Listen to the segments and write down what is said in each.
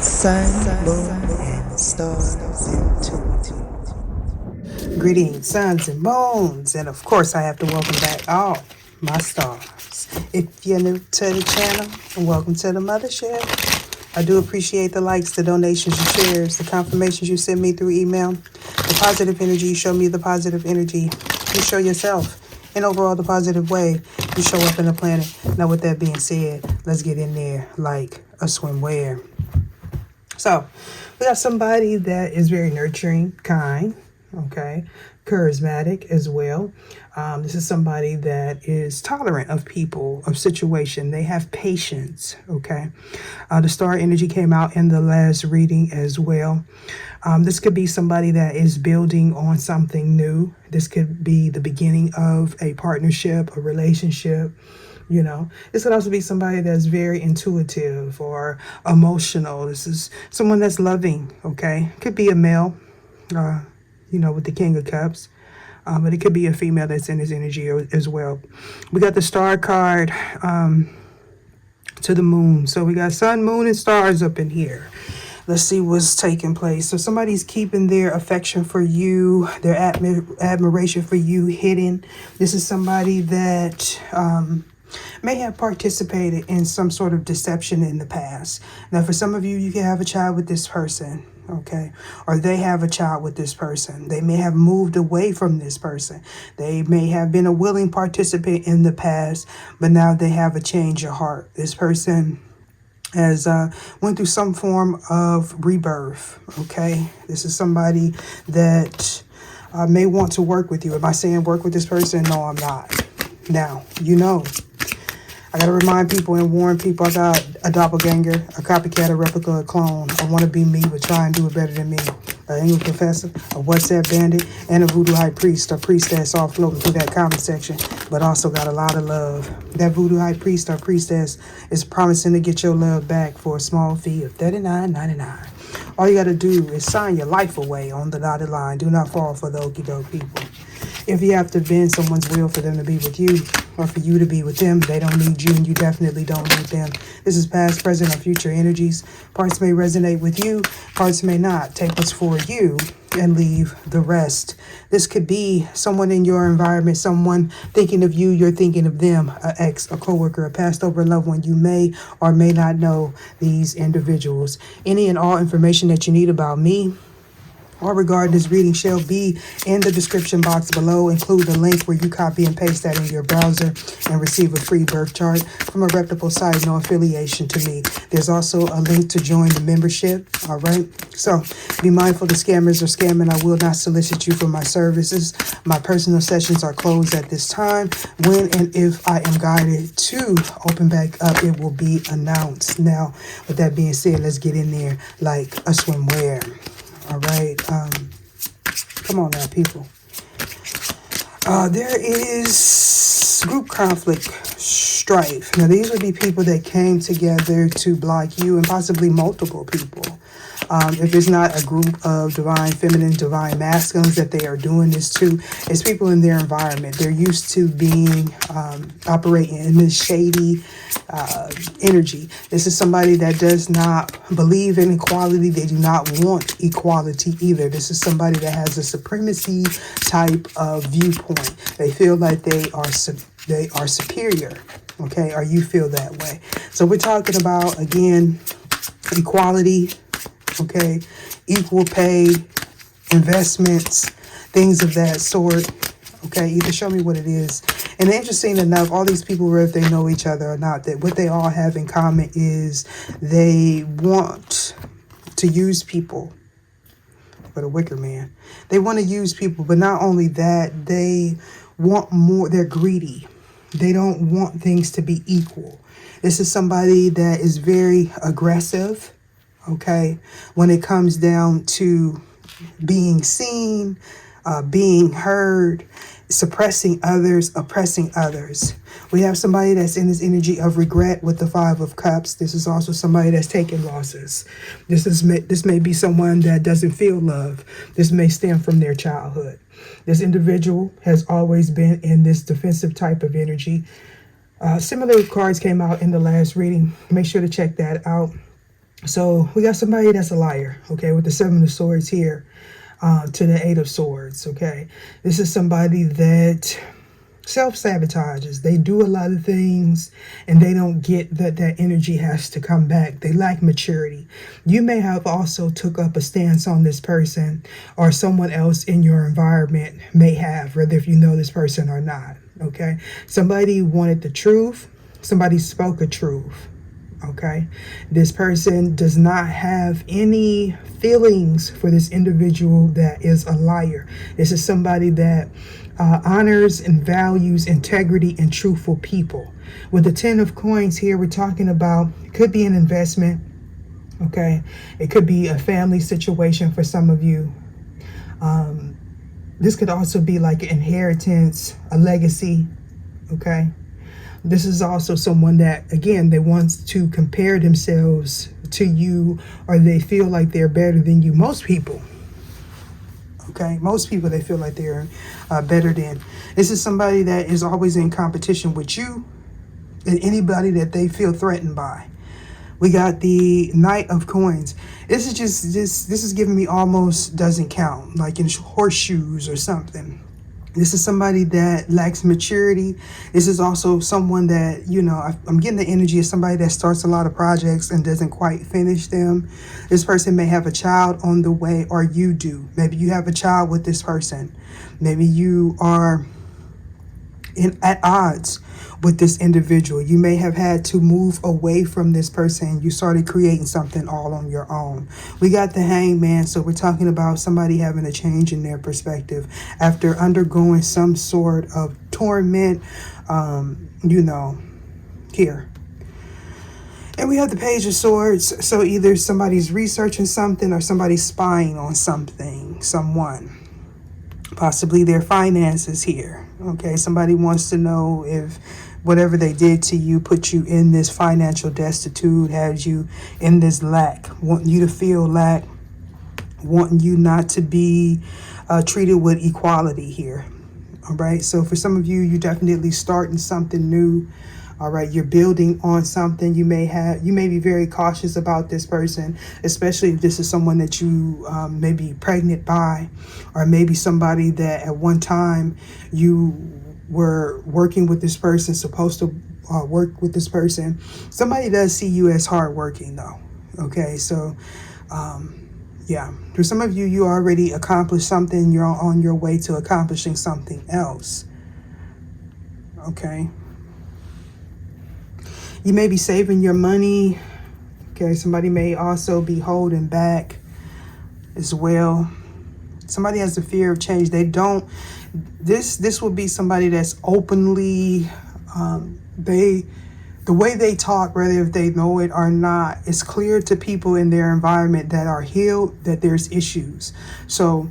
Sun, moon, and stars intuitive. Greetings, suns and moons, and of course I have to welcome back all my stars. If you're new to the channel, welcome to the mothership. I do appreciate the likes, the donations, the shares, the confirmations you send me through email, the positive energy you show me, the positive energy you show yourself, and overall the positive way you show up in the planet. Now with that being said, let's get in there like a swimwear. So we got somebody that is very nurturing, kind, okay, charismatic as well. This is somebody that is tolerant of people, of situation. They have patience, okay. The star energy came out in the last reading as well. This could be somebody that is building on something new. This could be the beginning of a partnership, a relationship. You know, this could also be somebody that's very intuitive or emotional. This is someone that's loving, okay? Could be a male, with the King of Cups. But it could be a female that's in his energy as well. We got the star card to the moon. So we got sun, moon, and stars up in here. Let's see what's taking place. So somebody's keeping their affection for you, their admiration for you hidden. This is somebody that may have participated in some sort of deception in the past. Now, for some of you, you can have a child with this person, okay? Or they have a child with this person. They may have moved away from this person. They may have been a willing participant in the past, but now they have a change of heart. This person has went through some form of rebirth, okay? This is somebody that may want to work with you. Am I saying work with this person? No, I'm not. Now, I got to remind people and warn people I got a doppelganger, a copycat, a replica, a clone. I want to be me, but try and do it better than me. An English professor, a WhatsApp bandit, and a voodoo high priest or priestess all floating through that comment section, but also got a lot of love. That voodoo high priest or priestess is promising to get your love back for a small fee of $39.99. All you got to do is sign your life away on the dotted line. Do not fall for the okie doke people. If you have to bend someone's will for them to be with you or for you to be with them, they don't need you and you definitely don't need them. This is past, present, or future energies. Parts may resonate with you, parts may not. Take what's for you and leave the rest. This could be someone in your environment, someone thinking of you, you're thinking of them, an ex, a coworker, a passed over loved one. You may or may not know these individuals. Any and all information that you need about me or regarding this reading shall be in the description box below. Include the link where you copy and paste that in your browser and receive a free birth chart from a reputable site, no affiliation to me. There's also a link to join the membership, all right? So be mindful the scammers are scamming. I will not solicit you for my services. My personal sessions are closed at this time. When and if I am guided to open back up, it will be announced. Now, with that being said, let's get in there like a swimwear. All right, come on now, people. There is group conflict, strife. Now, these would be people that came together to block you and possibly multiple people. If it's not a group of divine feminine, divine masculines that they are doing this to, it's people in their environment. They're used to being, operating in this shady energy. This is somebody that does not believe in equality. They do not want equality either. This is somebody that has a supremacy type of viewpoint. They feel like they are superior, okay, or you feel that way. So we're talking about, again, equality, okay, equal pay, investments, things of that sort. Okay, either show me what it is. And interesting enough, all these people, whether they know each other or not, that what they all have in common is they want to use people. But a wicker man. They want to use people, but not only that, they want more. They're greedy. They don't want things to be equal. This is somebody that is very aggressive, okay, when it comes down to being seen, being heard, suppressing others, oppressing others. We have somebody that's in this energy of regret with the Five of Cups. This is also somebody that's taking losses. This may be someone that doesn't feel love. This may stem from their childhood. This individual has always been in this defensive type of energy. Similar cards came out in the last reading. Make sure to check that out. So we got somebody that's a liar, okay, with the Seven of Swords here to the Eight of Swords, okay. This is somebody that self-sabotages. They do a lot of things and they don't get that that energy has to come back. They lack maturity. You may have also took up a stance on this person, or someone else in your environment may have, whether if you know this person or not, okay. Somebody wanted the truth. Somebody spoke a truth. Okay, this person does not have any feelings for this individual that is a liar. This is somebody that honors and values integrity and truthful people. With the Ten of Coins here, we're talking about, it could be an investment. Okay, it could be a family situation for some of you. This could also be like an inheritance, a legacy. Okay. This is also someone that, again, they want to compare themselves to you, or they feel like they're better than you. Most people, okay? Most people, they feel like they're better than. This is somebody that is always in competition with you and anybody that they feel threatened by. We got the Knight of Coins. This is just, this is giving me almost doesn't count, like in horseshoes or something. This is somebody that lacks maturity. This is also someone that, you know, I'm getting the energy of somebody that starts a lot of projects and doesn't quite finish them. This person may have a child on the way, or you do. Maybe you have a child with this person. Maybe you are at odds with this individual. You may have had to move away from this person. You started creating something all on your own. We got the Hangman, so we're talking about somebody having a change in their perspective after undergoing some sort of torment, you know, here. And we have the Page of Swords, so either somebody's researching something or somebody's spying on something, someone. Possibly their finances here. Okay, somebody wants to know if whatever they did to you put you in this financial destitute, has you in this lack, wanting you to feel lack, wanting you not to be treated with equality here. All right, so for some of you, you're definitely starting something new. All right, you're building on something. You may be very cautious about this person, especially if this is someone that you may be pregnant by, or maybe somebody that at one time you were working with this person, supposed to work with this person. Somebody does see you as hardworking though. Okay, so yeah, for some of you, you already accomplished something. You're on your way to accomplishing something else. Okay. You may be saving your money. Okay, somebody may also be holding back as well. Somebody has a fear of change. They don't, this will be somebody that's openly, the way they talk, whether if they know it or not, it's clear to people in their environment that are healed that there's issues. So,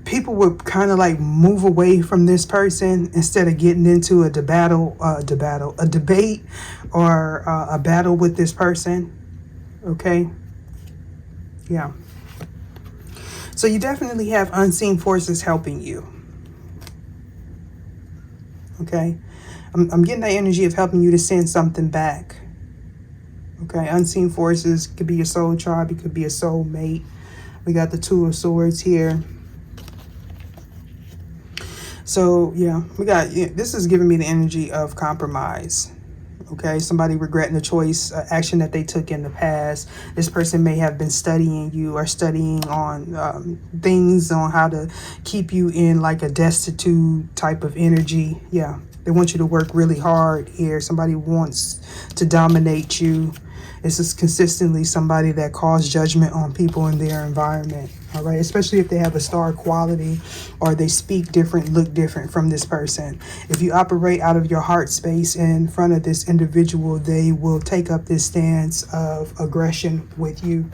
people would kind of like move away from this person instead of getting into a debate or a battle with this person. Okay. Yeah. So you definitely have unseen forces helping you. Okay. I'm getting that energy of helping you to send something back. Okay. Unseen forces could be your soul tribe. It could be a soul mate. We got the Two of Swords here. So, yeah, this is giving me the energy of compromise. Okay, somebody regretting the choice, action that they took in the past. This person may have been studying you or studying on things on how to keep you in like a destitute type of energy. Yeah, they want you to work really hard here. Somebody wants to dominate you. This is consistently somebody that calls judgment on people in their environment. All right, especially if they have a star quality or they speak different, look different from this person. If you operate out of your heart space in front of this individual, they will take up this stance of aggression with you.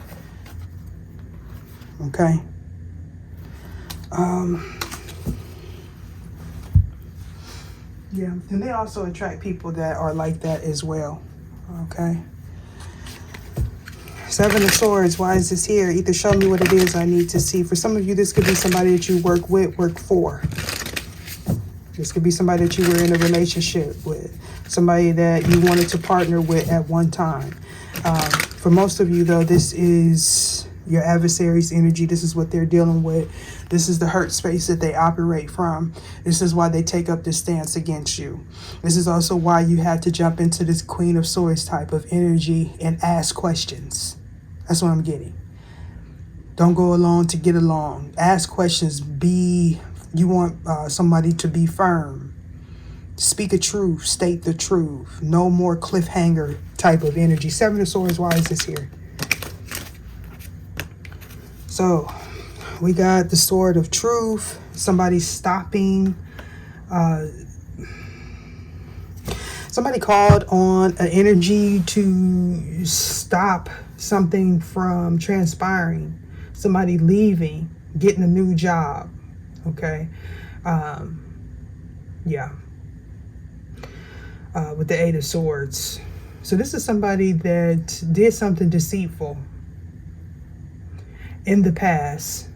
Okay. Yeah, and they also attract people that are like that as well. Okay. Seven of Swords, why is this here? Either show me what it is I need to see. For some of you, this could be somebody that you work with, work for. This could be somebody that you were in a relationship with, somebody that you wanted to partner with at one time. For most of you, though, this is your adversary's energy. This is what they're dealing with. This is the hurt space that they operate from. This is why they take up this stance against you. This is also why you had to jump into this Queen of Swords type of energy and ask questions. That's what I'm getting. Don't go along to get along. Ask questions. You want somebody to be firm. Speak a truth. State the truth. No more cliffhanger type of energy. Seven of Swords. Why is this here? So we got the Sword of Truth. Somebody stopping. Somebody called on an energy to stop something from transpiring. Somebody leaving, getting a new job. Okay. Yeah. With the Eight of Swords. So this is somebody that did something deceitful in the past.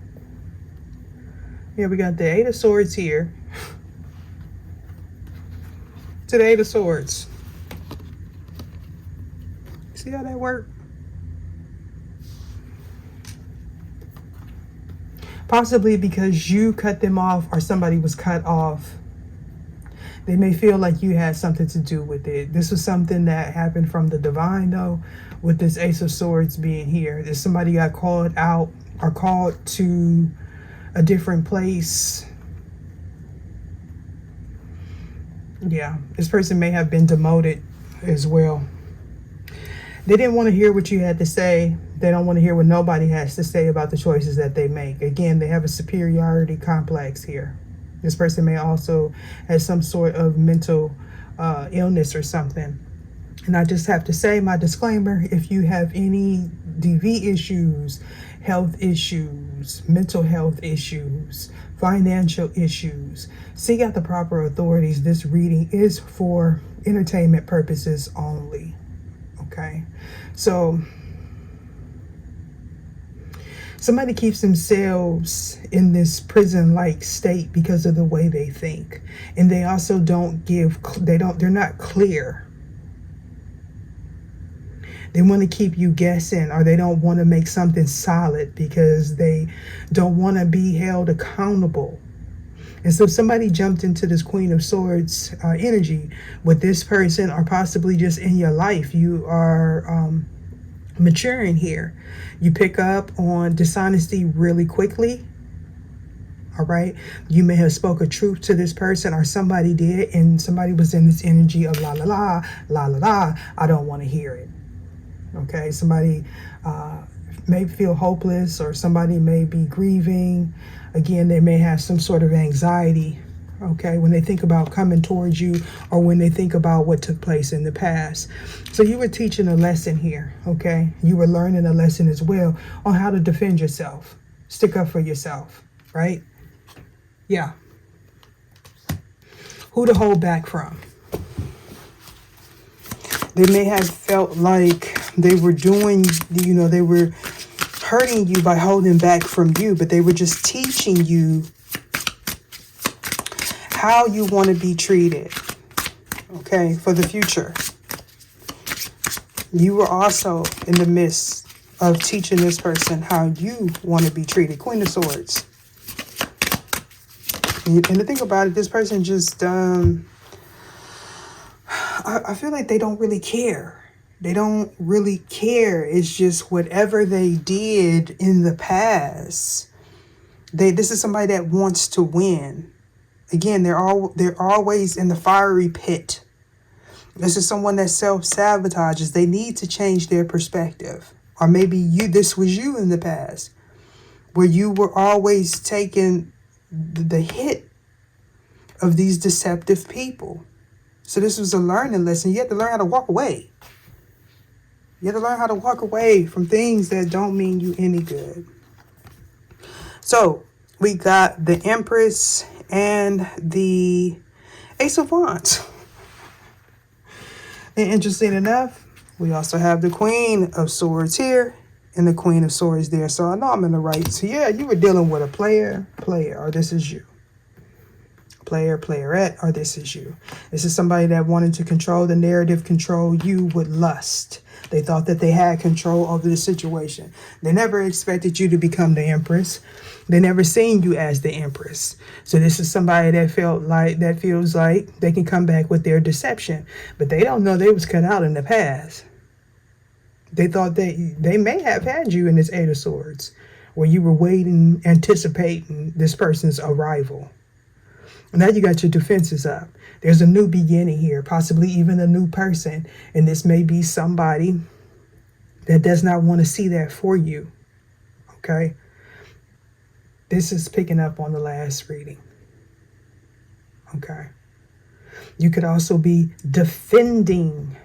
Yeah, we got the Eight of Swords here. To the Eight of Swords. See how that worked? Possibly because you cut them off or somebody was cut off. They may feel like you had something to do with it. This was something that happened from the divine, though, with this Ace of Swords being here. If somebody got called out or called to a different place. Yeah, this person may have been demoted as well. They didn't want to hear what you had to say. They don't want to hear what nobody has to say about the choices that they make. Again, they have a superiority complex here. This person may also have some sort of mental illness or something. And I just have to say my disclaimer, if you have any DV issues, health issues, mental health issues, financial issues, seek out the proper authorities. This reading is for entertainment purposes only. Okay, so somebody keeps themselves in this prison-like state because of the way they think, and they also they're not clear. They want to keep you guessing, or they don't want to make something solid because they don't want to be held accountable. And so somebody jumped into this Queen of Swords energy with this person, or possibly just in your life. You are maturing here. You pick up on dishonesty really quickly. All right. You may have spoke a truth to this person, or somebody did, and somebody was in this energy of la la la, la la la. I don't want to hear it. Okay. Somebody may feel hopeless, or somebody may be grieving. Again, they may have some sort of anxiety, okay, when they think about coming towards you, or when they think about what took place in the past. So you were teaching a lesson here, okay? You were learning a lesson as well on how to defend yourself, stick up for yourself, right? Yeah. Who to hold back from. They may have felt like they were doing, they were hurting you by holding back from you, but they were just teaching you how you want to be treated, okay, for the future. You were also in the midst of teaching this person how you want to be treated. Queen of Swords. And the thing about it, this person just, I feel like they don't really care. They don't really care. It's just whatever they did in the past. This is somebody that wants to win. Again, they're always in the fiery pit. This is someone that self-sabotages. They need to change their perspective. Or maybe this was you in the past, where you were always taking the hit of these deceptive people. So this was a learning lesson. You have to learn how to walk away. You have to learn how to walk away from things that don't mean you any good. So we got the Empress and the Ace of Wands. And interesting enough, we also have the Queen of Swords here and the Queen of Swords there. So I know I'm in the right. So yeah, you were dealing with a player, or this is you. player, playerette, or this is you. This is somebody that wanted to control the narrative, control you with lust. They thought that they had control over the situation. They never expected you to become the empress. They never seen you as the empress. So this is somebody that feels like they can come back with their deception, but they don't know they was cut out in the past. They thought they may have had you in this Eight of Swords, where you were waiting, anticipating this person's arrival. Now you got your defenses up. There's a new beginning here, possibly even a new person. And this may be somebody that does not want to see that for you. Okay? This is picking up on the last reading. Okay? You could also be defending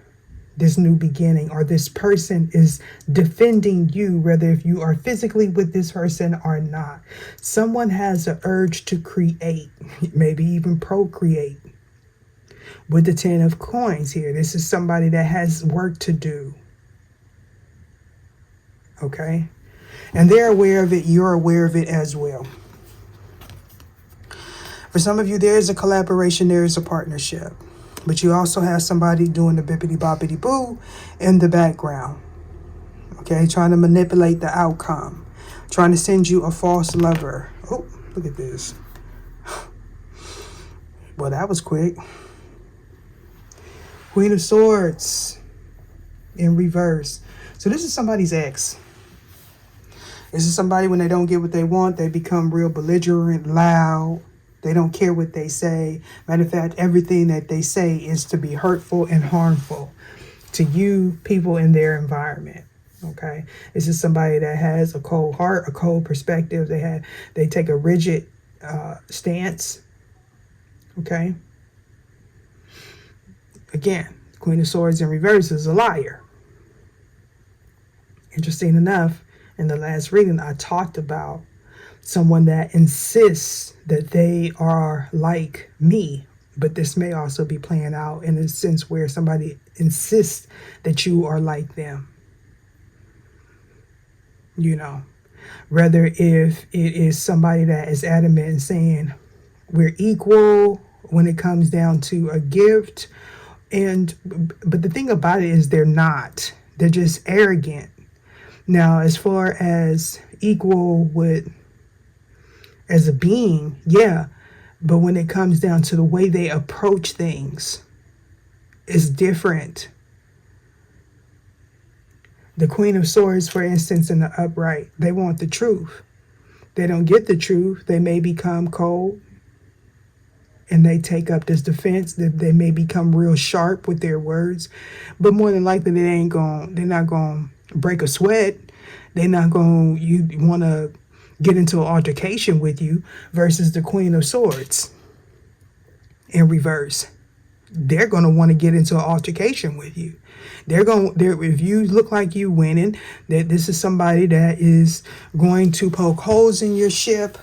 this new beginning, or this person is defending you, whether if you are physically with this person or not. Someone has an urge to create, maybe even procreate. With the 10 of coins here, this is somebody that has work to do. Okay? And they're aware of it. You're aware of it as well. For some of you, there is a collaboration. There is a partnership. But you also have somebody doing the bippity-boppity-boo in the background. Okay? Trying to manipulate the outcome. Trying to send you a false lover. Oh, look at this. Well, that was quick. Queen of Swords in reverse. So this is somebody's ex. This is somebody, when they don't get what they want, they become real belligerent, loud. They don't care what they say. Matter of fact, everything that they say is to be hurtful and harmful to you, people in their environment. Okay? This is somebody that has a cold heart, a cold perspective. They take a rigid stance. Okay? Again, Queen of Swords in reverse is a liar. Interesting enough, in the last reading, I talked about someone that insists that they are like me, but this may also be playing out in a sense where somebody insists that you are like them. You know, rather if it is somebody that is adamant and saying we're equal when it comes down to a gift. But the thing about it is they're not. They're just arrogant. Now, as far as equal as a being, yeah. But when it comes down to the way they approach things, it's different. The Queen of Swords, for instance, in the upright, they want the truth. They don't get the truth. They may become cold. And they take up this defense. They may become real sharp with their words, but more than likely they're not going to break a sweat. They're not going to want to get into an altercation with you. Versus the Queen of Swords in reverse, they're going to want to get into an altercation with you. If you look like you winning, that this is somebody that is going to poke holes in your ship.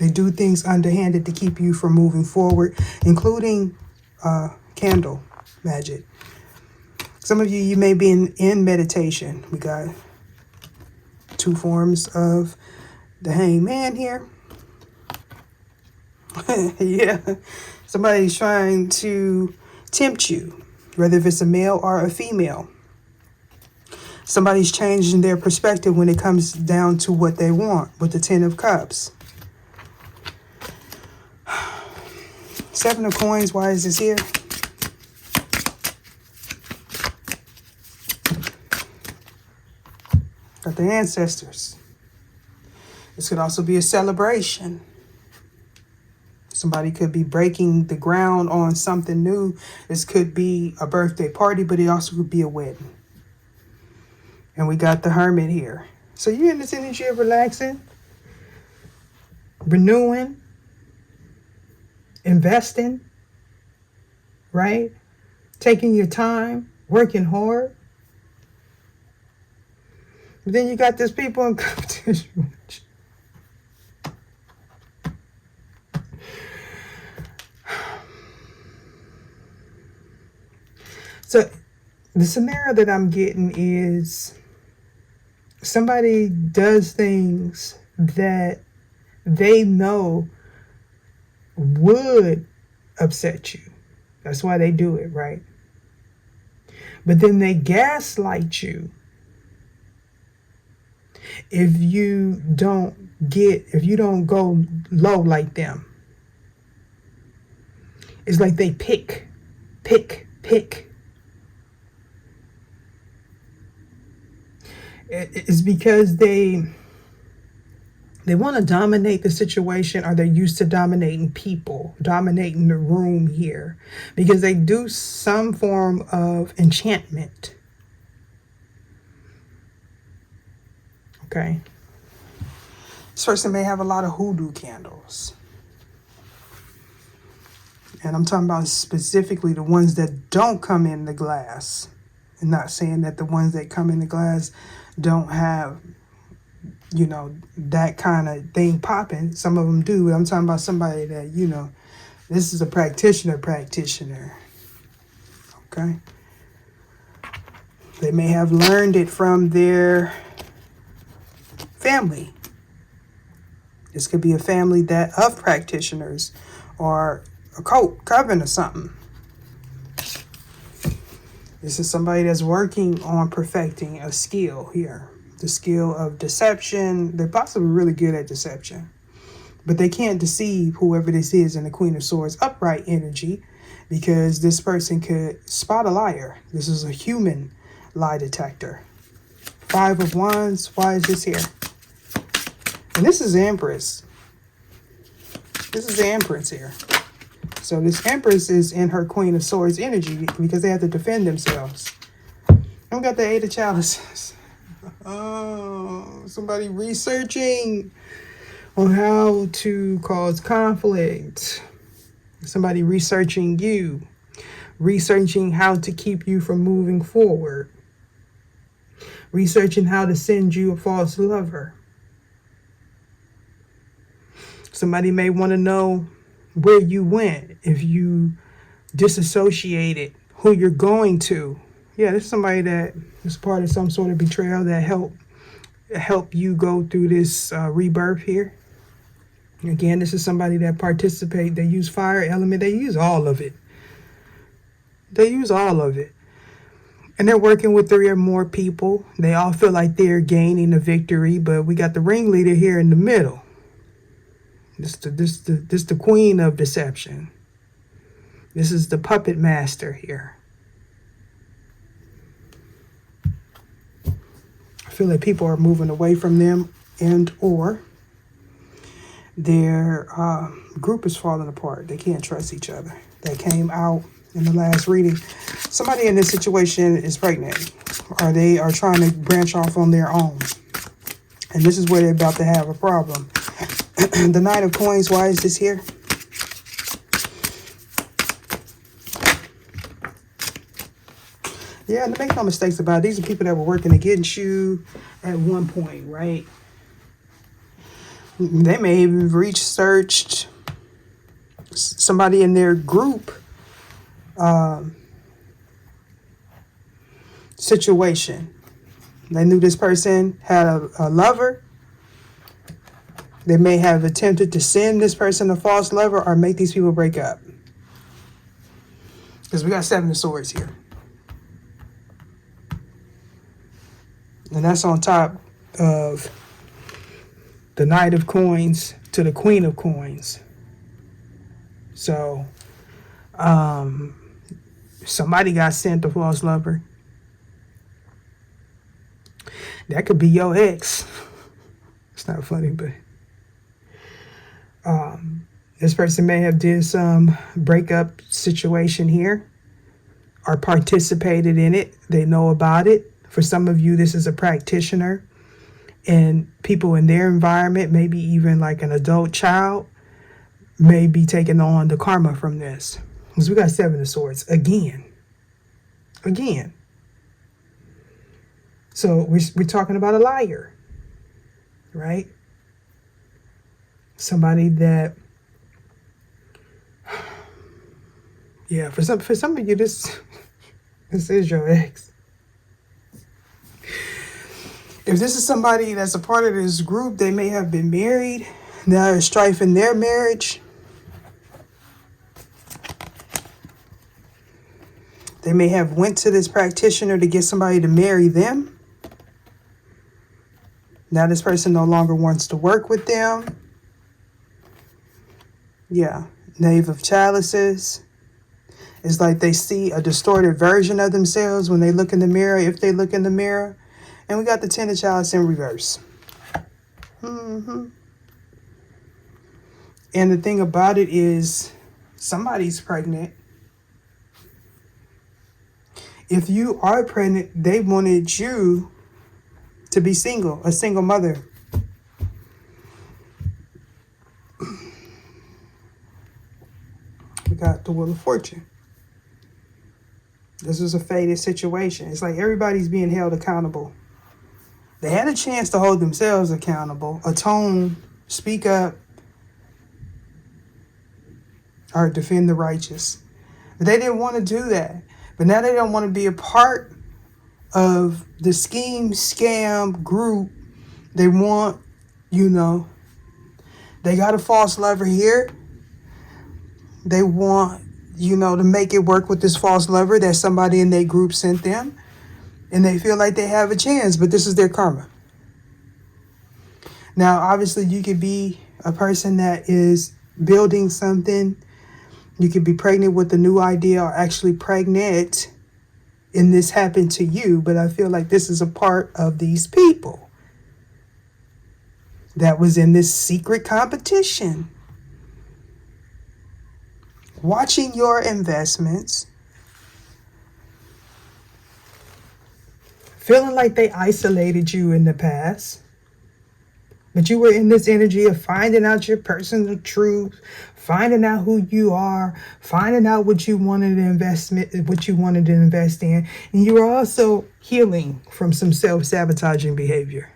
They do things underhanded to keep you from moving forward, including candle magic. Some of you may be in meditation. We got two forms of the hangman here. Yeah. Somebody's trying to tempt you, whether if it's a male or a female. Somebody's changing their perspective when it comes down to what they want with the 10 of Cups. 7 of Coins, why is this here? Got the ancestors. This could also be a celebration. Somebody could be breaking the ground on something new. This could be a birthday party, but it also could be a wedding. And we got the Hermit here. So you're in this energy of relaxing, renewing, investing, right? Taking your time, working hard. But then you got these people in competition. So the scenario that I'm getting is somebody does things that they know would upset you. That's why they do it, right? But then they gaslight you if you don't go low like them. It's like they pick. It's because they want to dominate the situation, or they're used to dominating people, dominating the room here, because they do some form of enchantment. Okay. This person may have a lot of hoodoo candles. And I'm talking about specifically the ones that don't come in the glass. I'm not saying that the ones that come in the glass don't have, you know, that kind of thing popping. Some of them do. I'm talking about somebody that, you know, this is a practitioner. Okay. They may have learned it from their family. This could be a family of practitioners, or a coven or something. This is somebody that's working on perfecting a skill here. The skill of deception. They're possibly really good at deception. But they can't deceive whoever this is in the Queen of Swords upright energy, because this person could spot a liar. This is a human lie detector. 5 of Wands. Why is this here? And this is the Empress. This is the Empress here. So this Empress is in her Queen of Swords energy, because they have to defend themselves. And we got the 8 of Chalices. Oh, somebody researching on how to cause conflict. Somebody researching you. Researching how to keep you from moving forward. Researching how to send you a false lover. Somebody may want to know where you went, if you disassociated, who you're going to. Yeah, this is somebody that is part of some sort of betrayal that help you go through this rebirth here. Again, this is somebody that participate. They use fire element. They use all of it. And they're working with 3 or more people. They all feel like they're gaining a victory, but we got the ringleader here in the middle. This the queen of deception. This is the puppet master here. I feel like people are moving away from them, and or their group is falling apart. They can't trust each other. That came out in the last reading. Somebody in this situation is pregnant, or they are trying to branch off on their own. And this is where they're about to have a problem. The Knight of Coins, why is this here? Yeah, and make no mistakes about it. These are people that were working against you at one point, right? They may have researched somebody in their group situation. They knew this person had a lover. They may have attempted to send this person a false lover, or make these people break up. Because we got 7 of Swords here. And that's on top of the Knight of Coins to the Queen of Coins. So, somebody got sent a false lover. That could be your ex. It's not funny, but this person may have did some breakup situation here, or participated in it. They know about it. For some of you, this is a practitioner, and people in their environment, maybe even like an adult child, may be taking on the karma from this. Because we got 7 of Swords again. So we're talking about a liar, right? Somebody that, yeah, for some of you, this is your ex. If this is somebody that's a part of this group, they may have been married. Now there's strife in their marriage. may have went to this practitioner to get somebody to marry them. Now this person no longer wants to work with them. Yeah, Knave of Chalices. It's like they see a distorted version of themselves when they look in the mirror, if they look in the mirror. And we got the Ten of Chalices in reverse. And the thing about it is, somebody's pregnant. If you are pregnant, they wanted you to be single, a single mother. We got the Wheel of Fortune. This is a fated situation. It's like everybody's being held accountable. They had a chance to hold themselves accountable, atone, speak up, or defend the righteous. But they didn't want to do that. But now they don't want to be a part of the scheme, scam group. They want, they got a false lover here. They want, to make it work with this false lover that somebody in their group sent them. And they feel like they have a chance, but this is their karma. Now, obviously, you could be a person that is building something. You could be pregnant with a new idea or actually pregnant, and this happened to you. But I feel like this is a part of these people that was in this secret competition, watching your investments, feeling like they isolated you in the past. But you were in this energy of finding out your personal truth, finding out who you are, finding out what you wanted to invest in. And you were also healing from some self-sabotaging behavior.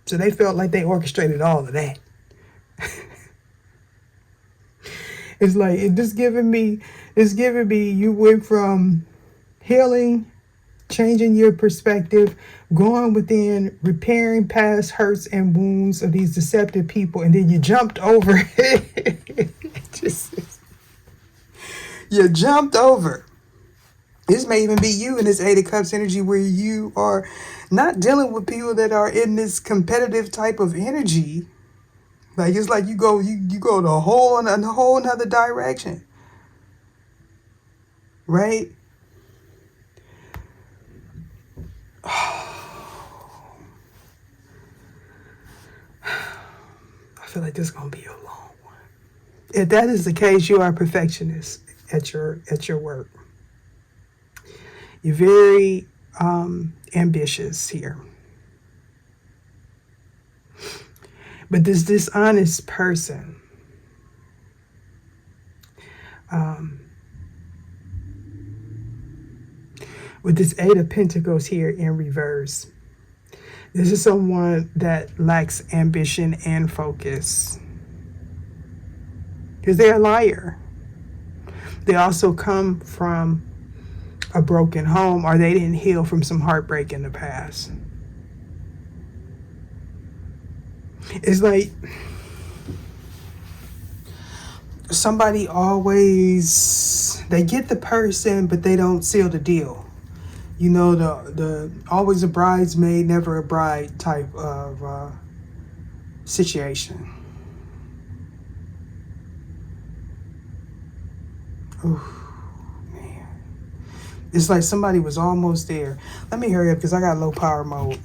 So they felt like they orchestrated all of that. It's giving me you went from healing, changing your perspective, going within, repairing past hurts and wounds of these deceptive people, and then you jumped over it. You jumped over. This may even be you in this Eight of Cups energy, where you are not dealing with people that are in this competitive type of energy. Like it's like you go to a whole another direction, right? I feel like this is gonna be a long one. If that is the case, you are a perfectionist at your work. You're very ambitious here. But this dishonest person, with this Eight of Pentacles here in reverse, this is someone that lacks ambition and focus, because they're a liar. They also come from a broken home, or they didn't heal from some heartbreak in the past. It's like somebody always, they get the person, but they don't seal the deal. The always a bridesmaid, never a bride type of situation. Ooh, man. It's like somebody was almost there. Let me hurry up because I got low power mode.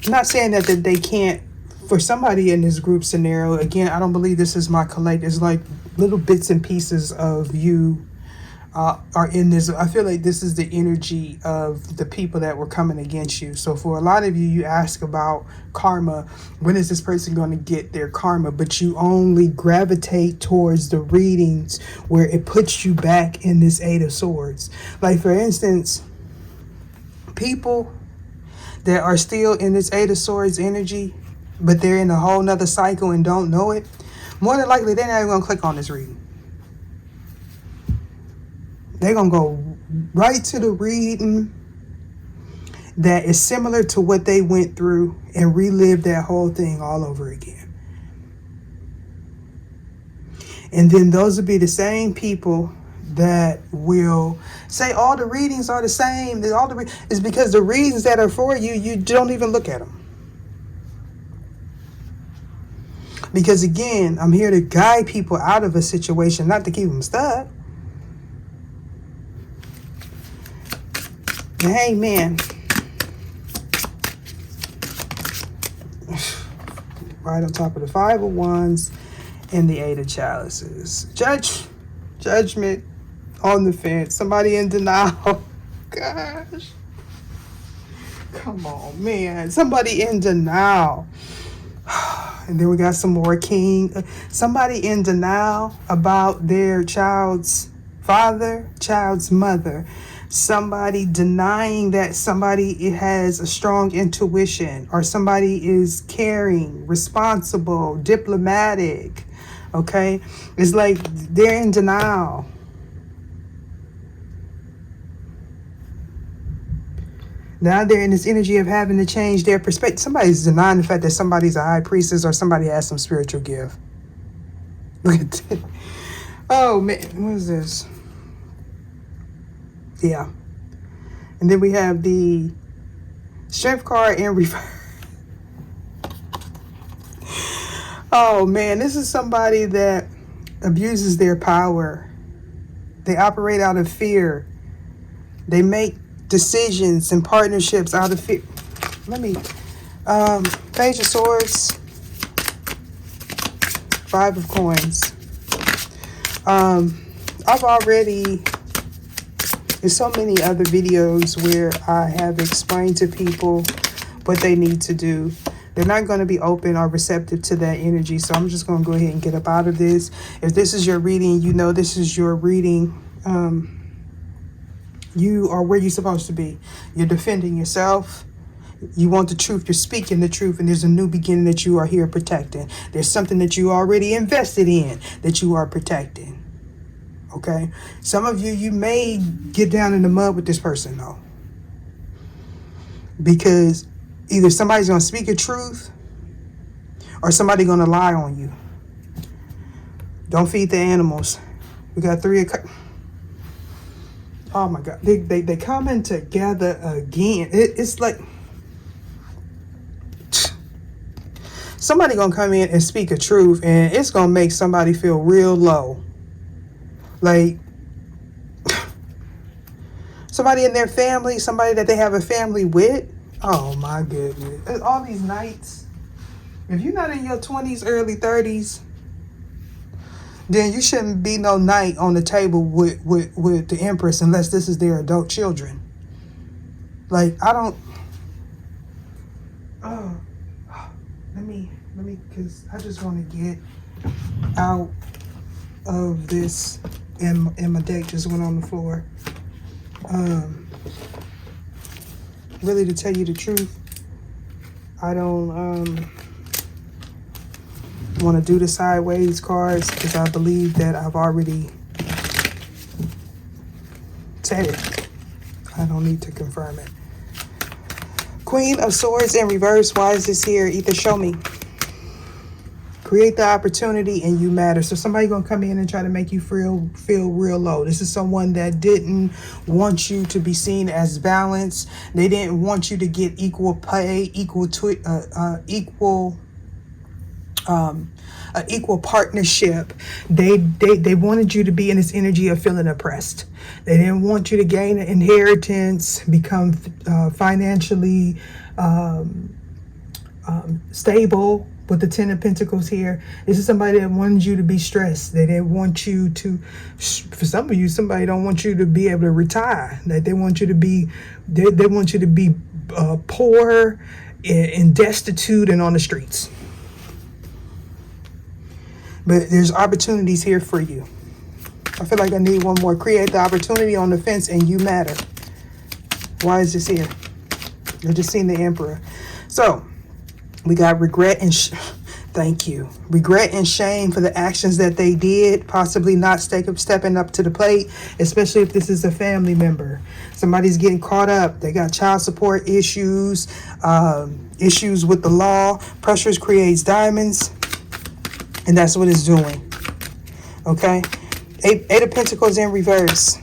Not saying that they can't, for somebody in this group scenario, again, I don't believe this is my collect. It's like little bits and pieces of you are in this. I feel like this is the energy of the people that were coming against you. So for a lot of you, you ask about karma. When is this person going to get their karma? But you only gravitate towards the readings where it puts you back in this Eight of Swords. Like, for instance, people that are still in this Eight of Swords energy, but they're in a whole nother cycle and don't know it, more than likely they're not even going to click on this reading. They're going to go right to the reading that is similar to what they went through and relive that whole thing all over again. And then those will be the same people that will say all the readings are the same. It's because the readings that are for you, you don't even look at them. Because again, I'm here to guide people out of a situation, not to keep them stuck. The Hangman. Right on top of the Five of Wands and the Eight of Chalices. Judgment on the fence. Somebody in denial. Gosh. Come on, man. Somebody in denial. And then we got some more King. Somebody in denial about their child's father, child's mother. Somebody denying that somebody has a strong intuition, or somebody is caring, responsible, diplomatic. Okay? It's like they're in denial. Now they're in this energy of having to change their perspective. Somebody's denying the fact that somebody's a high priestess or somebody has some spiritual gift. Look at that. Oh, man. What is this? Yeah. And then we have the Strength card in reverse. Oh, man. This is somebody that abuses their power. They operate out of fear. They make decisions and partnerships out of fear. Page of Swords, Five of Coins. I've already, there's so many other videos where I have explained to people what they need to do. They're not going to be open or receptive to that energy, so I'm just going to go ahead and get up out of this. If this is your reading, you know this is your reading. You are where you're supposed to be. You're defending yourself. You want the truth. You're speaking the truth. And there's a new beginning that you are here protecting. There's something that you already invested in that you are protecting. Okay? Some of you, you may get down in the mud with this person, though. Because either somebody's going to speak a truth or somebody's going to lie on you. Don't feed the animals. We got three of cups. Oh my God, they coming together again. It's like somebody gonna come in and speak a truth, and it's gonna make somebody feel real low. Like somebody in their family, somebody that they have a family with. Oh my goodness, all these nights. If you're not in your 20s, early 30s, then you shouldn't be no night on the table with the Empress unless this is their adult children. Like, I don't... Let me, because I just want to get out of this, and my deck just went on the floor. Really, to tell you the truth, I don't... want to do the sideways cards because I believe that I've already said it. I don't need to confirm it. Queen of Swords in reverse. Why is this here? Either show me. Create the opportunity and you matter. So somebody gonna come in and try to make you feel real low. This is someone that didn't want you to be seen as balanced. They didn't want you to get equal pay, equal partnership. They wanted you to be in this energy of feeling oppressed. They didn't want you to gain an inheritance, become financially stable. With the Ten of Pentacles here, this is somebody that wanted you to be stressed. They didn't want you to, for some of you, somebody don't want you to be able to retire. That they want you to be, they want you to be poor and destitute and on the streets. But there's opportunities here for you. I feel like I need one more. Create the opportunity on the fence and you matter. Why is this here? I just seen the Emperor. So we got regret and thank you. Regret and shame for the actions that they did, possibly not stepping up to the plate, especially if this is a family member. Somebody's getting caught up. They got child support issues, issues with the law. Pressures creates diamonds. And that's what it's doing. Okay? Eight of Pentacles in reverse.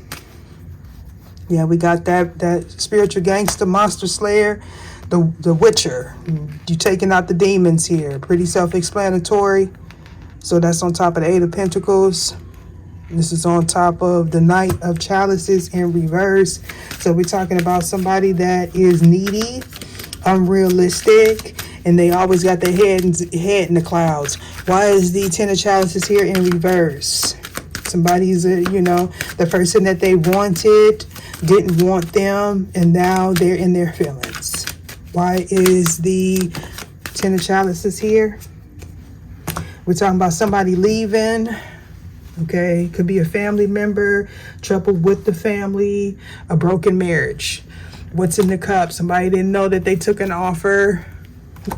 Yeah, we got that spiritual gangster, monster slayer, the Witcher. You taking out the demons here. Pretty self-explanatory. So that's on top of the Eight of Pentacles. This is on top of the Knight of Chalices in reverse. So we're talking about somebody that is needy, unrealistic, and they always got their head in the clouds. Why is the Ten of Chalices here in reverse? Somebody's, the person that they wanted didn't want them, and now they're in their feelings. Why is the Ten of Chalices here? We're talking about somebody leaving. Okay, could be a family member, trouble with the family, a broken marriage. What's in the cup? Somebody didn't know that they took an offer.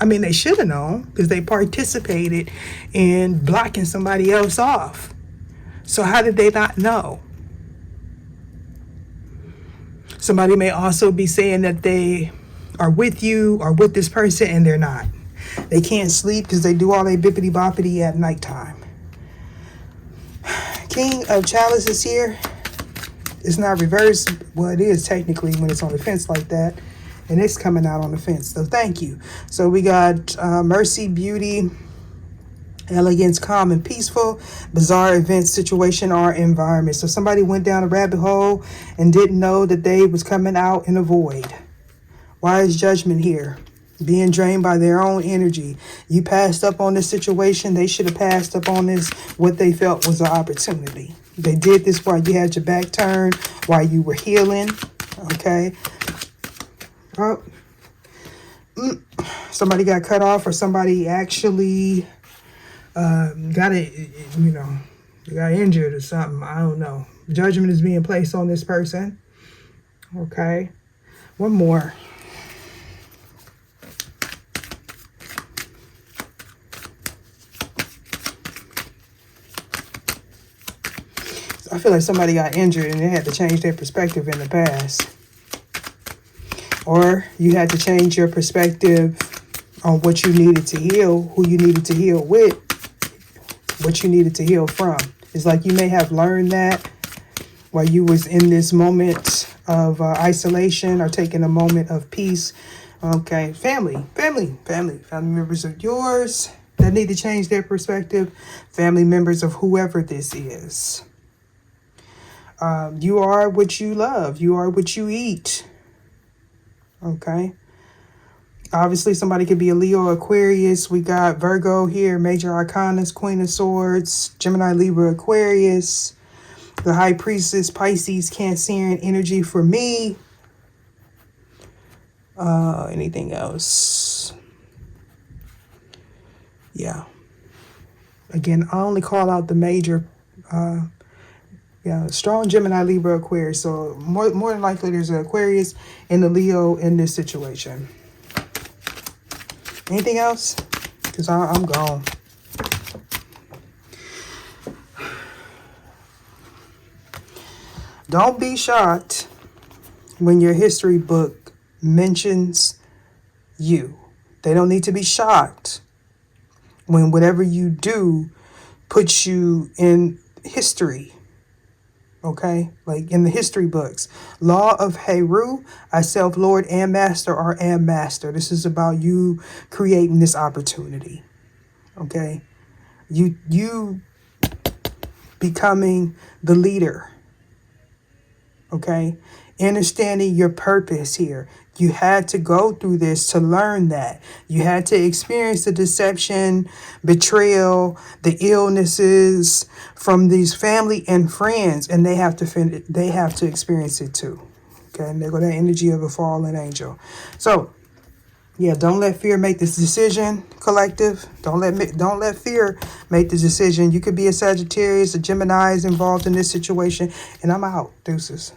I mean, they should have known because they participated in blocking somebody else off. So how did they not know? Somebody may also be saying that they are with you or with this person and they're not. They can't sleep because they do all their bippity boppity at nighttime. King of Chalices here. It's not reversed. Well, it is technically when it's on the fence like that. And it's coming out on the fence. So thank you. So we got mercy, beauty, elegance, calm, and peaceful, bizarre events, situation, or environment. So somebody went down a rabbit hole and didn't know that they was coming out in a void. Why is judgment here? Being drained by their own energy. You passed up on this situation. They should have passed up on this, what they felt was an opportunity. They did this while you had your back turned, while you were healing. Okay. Oh. Somebody got cut off, or somebody actually got injured or something. I don't know. Judgment is being placed on this person. Okay. One more. I feel like somebody got injured and they had to change their perspective in the past. Or you had to change your perspective on what you needed to heal, who you needed to heal with, what you needed to heal from. It's like you may have learned that while you was in this moment of isolation or taking a moment of peace. Okay, family members of yours that need to change their perspective, family members of whoever this is. You are what you love. You are what you eat. Okay. Obviously, somebody could be a Leo, Aquarius. We got Virgo here, Major Arcanas, Queen of Swords, Gemini, Libra, Aquarius, the High Priestess, Pisces, Cancerian energy for me. Anything else? Yeah. Again, I only call out the major. Strong Gemini, Libra, Aquarius. So more than likely there's an Aquarius and a Leo in this situation. Anything else? Because I'm gone. Don't be shocked when your history book mentions you. They don't need to be shocked when whatever you do puts you in history. Okay, like in the history books. Law of Heru, I self Lord and Master or am Master. This is about you creating this opportunity. Okay, you becoming the leader. Okay, understanding your purpose here. You had to go through this to learn that. You had to experience the deception, betrayal, the illnesses from these family and friends, and they have to experience it too. Okay, and they got that energy of a fallen angel. So, yeah, don't let fear make this decision, collective. Don't let fear make the decision. You could be a Sagittarius, a Gemini is involved in this situation, and I'm out. Deuces.